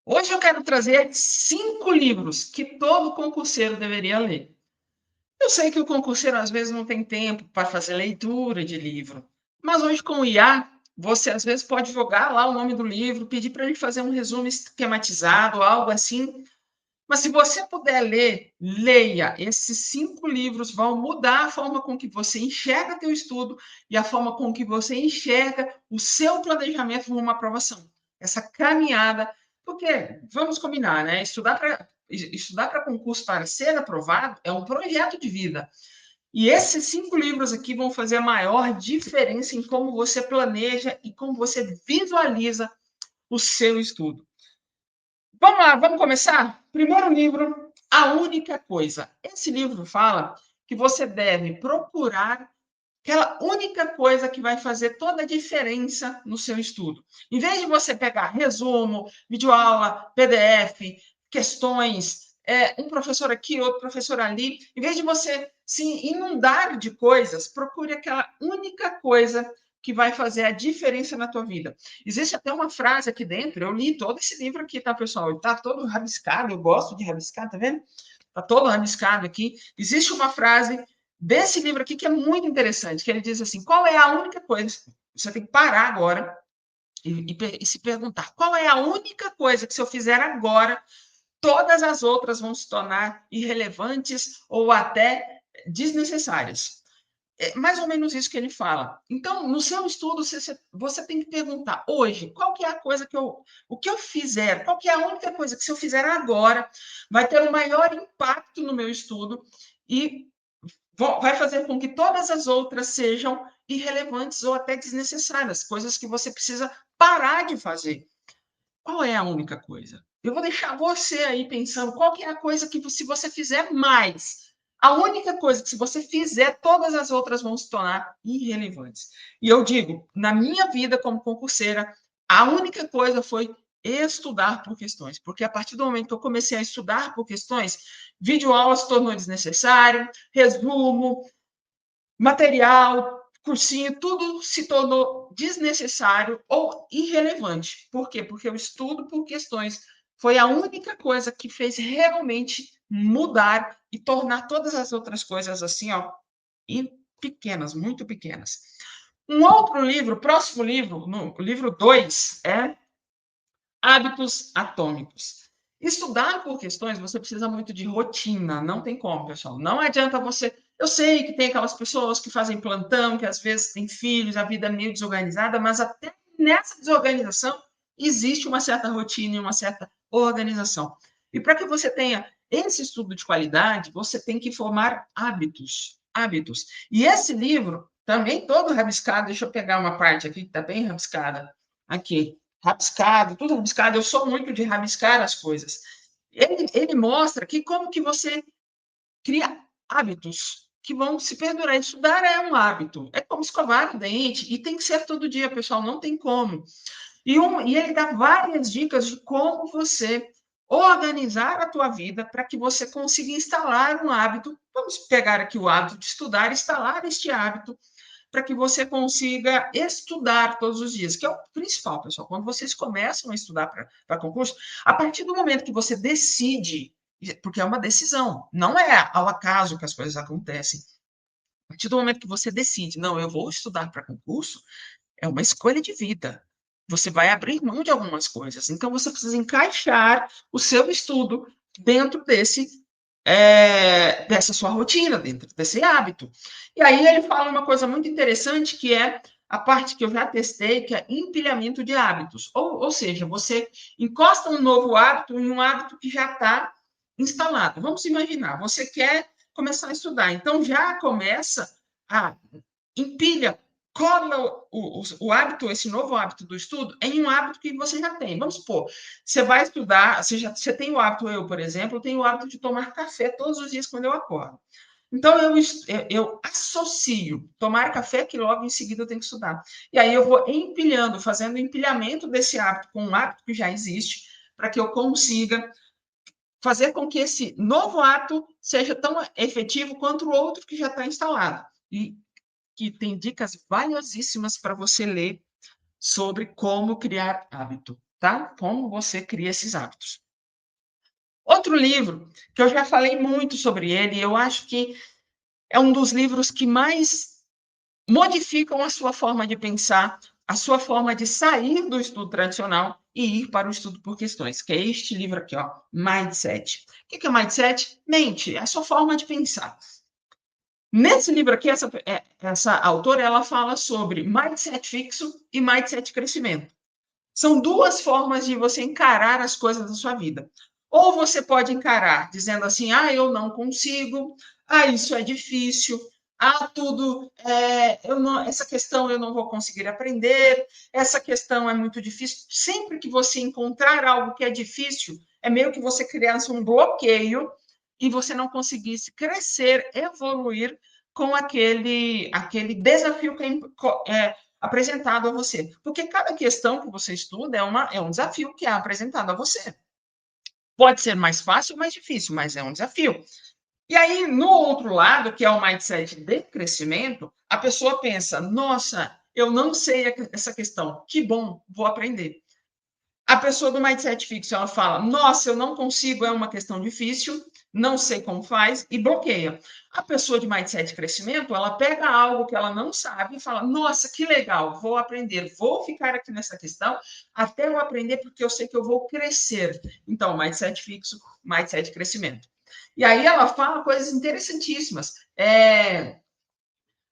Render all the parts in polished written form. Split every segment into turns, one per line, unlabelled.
Hoje eu quero trazer 5 livros que todo concurseiro deveria ler. Eu sei que o concurseiro às vezes não tem tempo para fazer leitura de livro, mas hoje com o IA, você às vezes pode jogar lá o nome do livro, pedir para ele fazer um resumo esquematizado, algo assim. Mas se você puder ler, leia. Esses 5 livros vão mudar a forma com que você enxerga teu estudo e a forma com que você enxerga o seu planejamento para uma aprovação. Essa caminhada, porque vamos combinar, né? Estudar para concurso para ser aprovado é um projeto de vida. E esses 5 livros aqui vão fazer a maior diferença em como você planeja e como você visualiza o seu estudo. Vamos lá, vamos começar? Primeiro livro, A Única Coisa. Esse livro fala que você deve procurar aquela única coisa que vai fazer toda a diferença no seu estudo. Em vez de você pegar resumo, videoaula, PDF, questões, um professor aqui, outro professor ali, em vez de você se inundar de coisas, procure aquela única coisa que vai fazer a diferença na tua vida. Existe até uma frase aqui dentro, eu li todo esse livro aqui, tá, pessoal? Ele tá todo rabiscado, eu gosto de rabiscar, tá vendo? Tá todo rabiscado aqui. Existe uma frase desse livro aqui que é muito interessante, que ele diz assim, qual é a única coisa, você tem que parar agora e se perguntar, qual é a única coisa que se eu fizer agora, todas as outras vão se tornar irrelevantes ou até desnecessárias. É mais ou menos isso que ele fala. Então, no seu estudo, você tem que perguntar, hoje, qual que é a coisa o que eu fizer, qual que é a única coisa que se eu fizer agora, vai ter o maior impacto no meu estudo e vai fazer com que todas as outras sejam irrelevantes ou até desnecessárias, coisas que você precisa parar de fazer. Qual é a única coisa? Eu vou deixar você aí pensando qual que é a coisa que, se você fizer mais, a única coisa que, se você fizer, todas as outras vão se tornar irrelevantes. E eu digo, na minha vida como concurseira, a única coisa foi estudar por questões, porque a partir do momento que eu comecei a estudar por questões, videoaula se tornou desnecessário, resumo, material, cursinho, tudo se tornou desnecessário ou irrelevante. Por quê? Porque o estudo por questões foi a única coisa que fez realmente mudar e tornar todas as outras coisas assim, ó, pequenas, muito pequenas. Um outro livro, próximo livro, no livro 2, é Hábitos Atômicos. Estudar por questões, você precisa muito de rotina, não tem como, pessoal. Não adianta você. Eu sei que tem aquelas pessoas que fazem plantão, que às vezes têm filhos, a vida é meio desorganizada, mas até nessa desorganização existe uma certa rotina e uma certa organização. E para que você tenha esse estudo de qualidade, você tem que formar hábitos. Hábitos. E esse livro, também todo rabiscado, deixa eu pegar uma parte aqui que está bem rabiscada. Aqui, rabiscado, tudo rabiscado. Eu sou muito de rabiscar as coisas. Ele mostra que como que você cria hábitos que vão se perdurar. Estudar é um hábito. É como escovar o dente e tem que ser todo dia, pessoal. Não tem como. E ele dá várias dicas de como você organizar a tua vida para que você consiga instalar um hábito. Vamos pegar aqui o hábito de estudar, instalar este hábito para que você consiga estudar todos os dias, que é o principal, pessoal. Quando vocês começam a estudar para concurso, a partir do momento que você decide, porque é uma decisão, não é ao acaso que as coisas acontecem. A partir do momento que você decide, não, eu vou estudar para concurso, é uma escolha de vida. Você vai abrir mão de algumas coisas. Então, você precisa encaixar o seu estudo dentro dessa sua rotina, dentro desse hábito. E aí ele fala uma coisa muito interessante, que é a parte que eu já testei, que é empilhamento de hábitos. Ou seja, você encosta um novo hábito em um hábito que já está instalado. Vamos imaginar, você quer começar a estudar, então já começa a empilha, cola o hábito, esse novo hábito do estudo, em um hábito que você já tem. Vamos supor, você vai estudar, você tem o hábito, eu, por exemplo, tenho o hábito de tomar café todos os dias quando eu acordo. Então, eu associo tomar café que logo em seguida eu tenho que estudar. E aí eu vou empilhando, fazendo o empilhamento desse hábito com um hábito que já existe, para que eu consiga fazer com que esse novo hábito seja tão efetivo quanto o outro que já está instalado. E que tem dicas valiosíssimas para você ler sobre como criar hábito. tá? Como você cria esses hábitos. Outro livro, que eu já falei muito sobre ele, eu acho que é um dos livros que mais modificam a sua forma de pensar, a sua forma de sair do estudo tradicional e ir para o estudo por questões, que é este livro aqui, ó, Mindset. O que é Mindset? Mente, é a sua forma de pensar. Nesse livro aqui, essa autora, ela fala sobre mindset fixo e mindset crescimento. São duas formas de você encarar as coisas da sua vida. Ou você pode encarar dizendo assim, eu não consigo, isso é difícil, essa questão eu não vou conseguir aprender, essa questão é muito difícil. Sempre que você encontrar algo que é difícil, é meio que você criasse um bloqueio e você não conseguisse crescer, evoluir com aquele desafio que é apresentado a você. Porque cada questão que você estuda é um desafio que é apresentado a você. Pode ser mais fácil ou mais difícil, mas é um desafio. E aí, no outro lado, que é o mindset de crescimento, a pessoa pensa: nossa, eu não sei essa questão, que bom, vou aprender. A pessoa do mindset fixo, ela fala: nossa, eu não consigo, é uma questão difícil, não sei como faz, e bloqueia. A pessoa de mindset de crescimento, ela pega algo que ela não sabe e fala: nossa, que legal, vou aprender, vou ficar aqui nessa questão até eu aprender, porque eu sei que eu vou crescer. Então, mindset fixo, mindset de crescimento. E aí ela fala coisas interessantíssimas.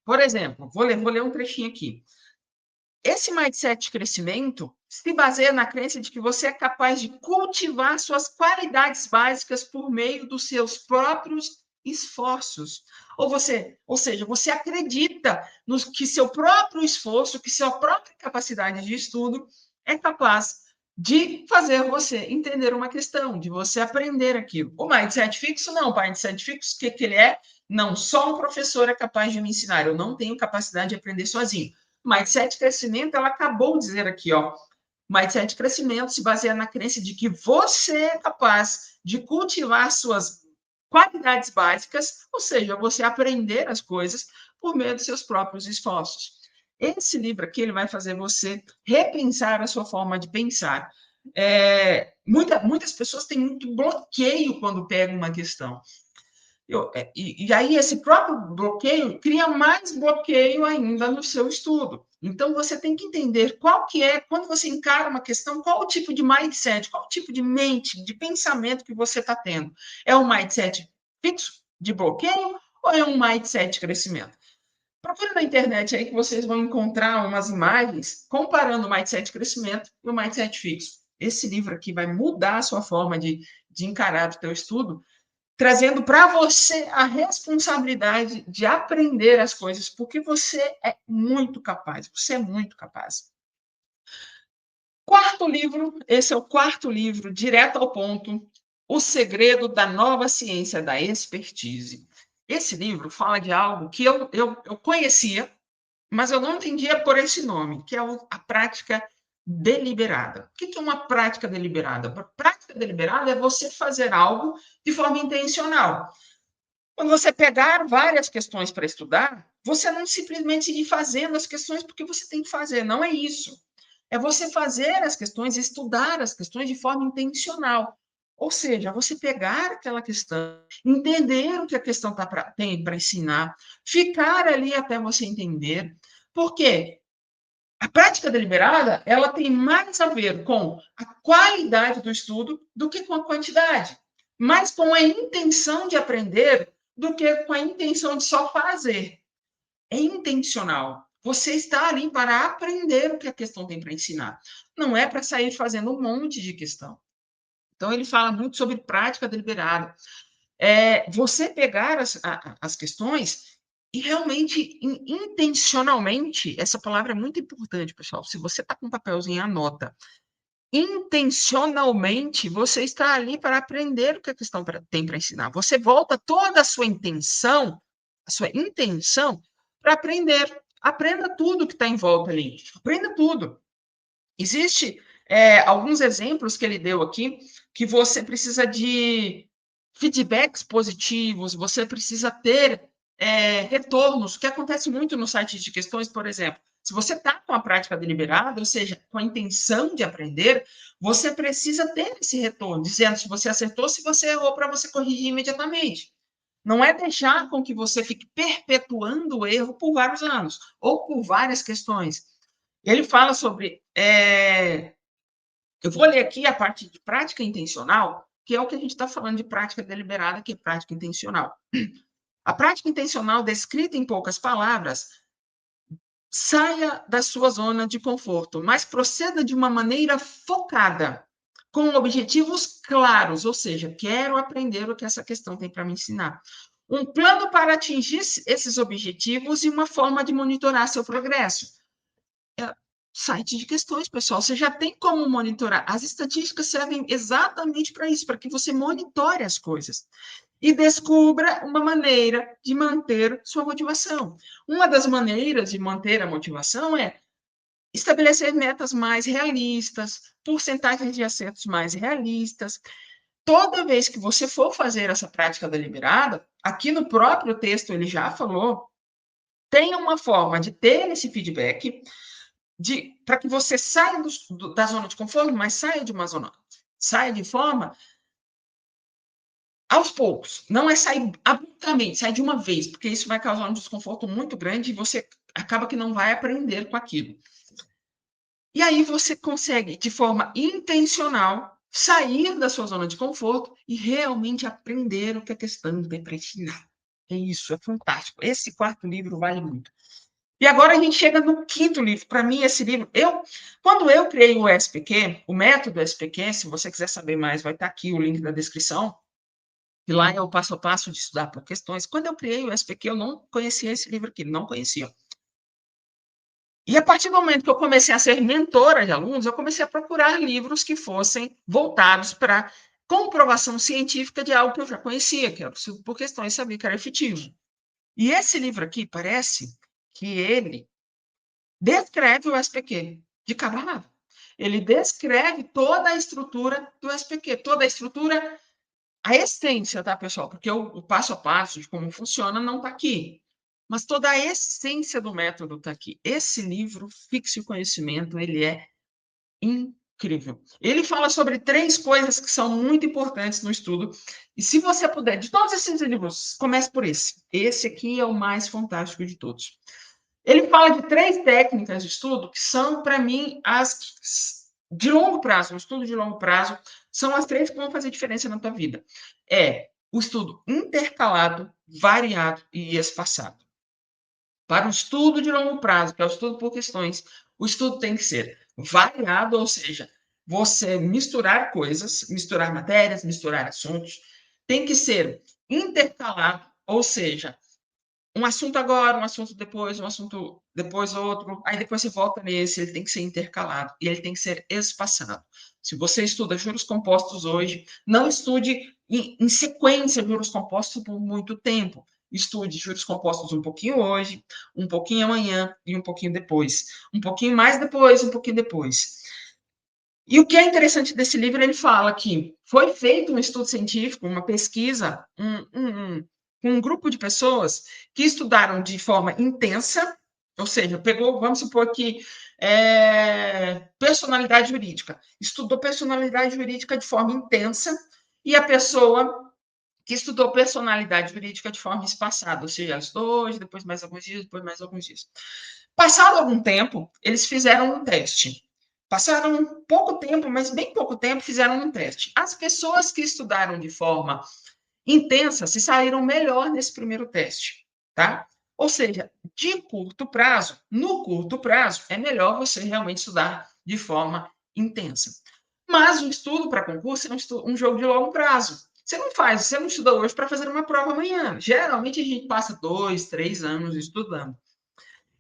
Por exemplo, vou ler um trechinho aqui. Esse mindset de crescimento se baseia na crença de que você é capaz de cultivar suas qualidades básicas por meio dos seus próprios esforços. Ou seja, você acredita que seu próprio esforço, que sua própria capacidade de estudo é capaz de fazer você entender uma questão, de você aprender aquilo. O mindset fixo, não. O mindset fixo, o que ele é? Não, só um professor é capaz de me ensinar. Eu não tenho capacidade de aprender sozinho. Mindset crescimento, ela acabou de dizer aqui, ó. Mindset crescimento se baseia na crença de que você é capaz de cultivar suas qualidades básicas, ou seja, você aprender as coisas por meio dos seus próprios esforços. Esse livro aqui ele vai fazer você repensar a sua forma de pensar. Muitas pessoas têm muito bloqueio quando pegam uma questão. E aí, esse próprio bloqueio cria mais bloqueio ainda no seu estudo. Então, você tem que entender qual que é, quando você encara uma questão, qual o tipo de mindset, qual o tipo de mente, de pensamento que você está tendo. É um mindset fixo, de bloqueio, ou é um mindset de crescimento? Procure na internet aí que vocês vão encontrar umas imagens comparando o mindset de crescimento e o mindset fixo. Esse livro aqui vai mudar a sua forma de encarar o teu estudo, trazendo para você a responsabilidade de aprender as coisas, porque você é muito capaz, você é muito capaz. Quarto livro, esse é o quarto livro, direto ao ponto, O Segredo da Nova Ciência da Expertise. Esse livro fala de algo que eu conhecia, mas eu não entendia por esse nome, que é a prática deliberada. O que é uma prática deliberada? A prática deliberada é você fazer algo de forma intencional. Quando você pegar várias questões para estudar, você não simplesmente ir fazendo as questões porque você tem que fazer, não é isso. É você fazer as questões, estudar as questões de forma intencional. Ou seja, você pegar aquela questão, entender o que a questão tem para ensinar, ficar ali até você entender. Por quê? A prática deliberada, ela tem mais a ver com a qualidade do estudo do que com a quantidade, mais com a intenção de aprender do que com a intenção de só fazer. É intencional. Você está ali para aprender o que a questão tem para ensinar. Não é para sair fazendo um monte de questão. Então, ele fala muito sobre prática deliberada. Você pegar as questões e realmente, intencionalmente, essa palavra é muito importante, pessoal. Se você está com um papelzinho, anota. Intencionalmente, você está ali para aprender o que a questão tem para ensinar. Você volta toda a sua intenção, para aprender. Aprenda tudo que está em volta ali. Aprenda tudo. Existe alguns exemplos que ele deu aqui, que você precisa de feedbacks positivos, você precisa ter retornos, que acontece muito no site de questões, por exemplo. Se você está com a prática deliberada, ou seja, com a intenção de aprender, você precisa ter esse retorno, dizendo se você acertou, se você errou, para você corrigir imediatamente. Não é deixar com que você fique perpetuando o erro por vários anos, ou por várias questões. Ele fala sobre. Eu vou ler aqui a parte de prática intencional, que é o que a gente está falando de prática deliberada, que é prática intencional. A prática intencional, descrita em poucas palavras, saia da sua zona de conforto, mas proceda de uma maneira focada, com objetivos claros, ou seja, quero aprender o que essa questão tem para me ensinar. Um plano para atingir esses objetivos e uma forma de monitorar seu progresso. Site de questões, pessoal. Você já tem como monitorar. As estatísticas servem exatamente para isso, para que você monitore as coisas e descubra uma maneira de manter sua motivação. Uma das maneiras de manter a motivação é estabelecer metas mais realistas, porcentagens de acertos mais realistas. Toda vez que você for fazer essa prática deliberada, aqui no próprio texto ele já falou, tenha uma forma de ter esse feedback para que você saia da zona de conforto, mas saia de uma zona, saia de forma aos poucos. Não é sair abruptamente, sair de uma vez, porque isso vai causar um desconforto muito grande e você acaba que não vai aprender com aquilo. E aí você consegue, de forma intencional, sair da sua zona de conforto e realmente aprender o que a questão tem para ensinar. É isso, é fantástico. Esse quarto livro vale muito. E agora a gente chega no quinto livro. Para mim, esse livro, quando eu criei o SPQ, o método SPQ, se você quiser saber mais, vai estar aqui o link da descrição. E lá é o passo a passo de estudar por questões. Quando eu criei o SPQ, eu não conhecia esse livro aqui, não conhecia. E a partir do momento que eu comecei a ser mentora de alunos, eu comecei a procurar livros que fossem voltados para comprovação científica de algo que eu já conhecia, que era por questões, sabia que era efetivo. E esse livro aqui parece que ele descreve o SPQ de cabo a rabo. Ele descreve toda a estrutura do SPQ, toda a estrutura, a essência, tá, pessoal? Porque o passo a passo de como funciona não está aqui. Mas toda a essência do método está aqui. Esse livro, Fixe o Conhecimento, ele é incrível. Ele fala sobre 3 coisas que são muito importantes no estudo. E se você puder, de todos esses livros, comece por esse. Esse aqui é o mais fantástico de todos. Ele fala de 3 técnicas de estudo que são, para mim, as de longo prazo, um estudo de longo prazo, são as 3 que vão fazer diferença na tua vida. É o estudo intercalado, variado e espaçado. Para o estudo de longo prazo, que é o estudo por questões, o estudo tem que ser variado, ou seja, você misturar coisas, misturar matérias, misturar assuntos, tem que ser intercalado, ou seja, um assunto agora, um assunto depois, um assunto depois outro, aí depois você volta nesse, ele tem que ser intercalado e ele tem que ser espaçado. Se você estuda juros compostos hoje, não estude em sequência juros compostos por muito tempo. Estude juros compostos um pouquinho hoje, um pouquinho amanhã e um pouquinho depois. Um pouquinho mais depois, um pouquinho depois. E o que é interessante desse livro, ele fala que foi feito um estudo científico, uma pesquisa, um grupo de pessoas que estudaram de forma intensa, ou seja, pegou, vamos supor que personalidade jurídica, estudou personalidade jurídica de forma intensa, e a pessoa que estudou personalidade jurídica de forma espaçada, ou seja, estudou hoje, depois mais alguns dias, depois mais alguns dias. Passado algum tempo, eles fizeram um teste. Passaram um pouco tempo, mas bem pouco tempo, fizeram um teste. As pessoas que estudaram de forma intensa se saíram melhor nesse primeiro teste, tá? Ou seja, de curto prazo, no curto prazo, é melhor você realmente estudar de forma intensa. Mas o estudo para concurso é um jogo de longo prazo. Você não estuda hoje para fazer uma prova amanhã. Geralmente a gente passa 2, 3 anos estudando.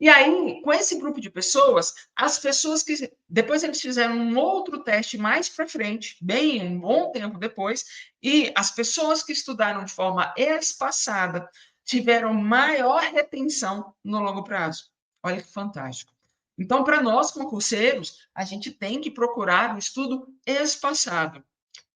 E aí, com esse grupo de pessoas, as pessoas que depois eles fizeram um outro teste mais para frente, bem um bom tempo depois, e as pessoas que estudaram de forma espaçada tiveram maior retenção no longo prazo. Olha que fantástico. Então, para nós concurseiros, a gente tem que procurar um estudo espaçado,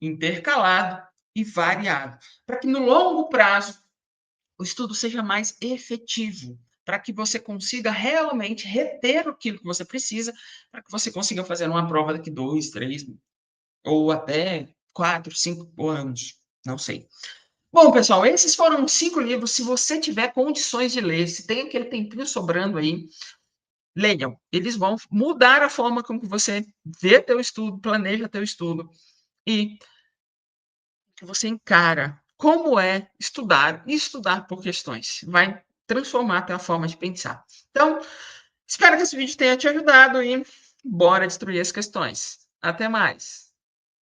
intercalado e variado, para que no longo prazo o estudo seja mais efetivo. para que você consiga realmente reter aquilo que você precisa, para que você consiga fazer uma prova daqui 2, 3 ou até 4, 5 anos, não sei. Bom, pessoal, esses foram os 5 livros. Se você tiver condições de ler, se tem aquele tempinho sobrando aí, leiam. Eles vão mudar a forma como que você vê teu estudo, planeja teu estudo e que você encara como é estudar e estudar por questões. Vai transformar a tua forma de pensar. Então, espero que esse vídeo tenha te ajudado e bora destruir as questões. Até mais!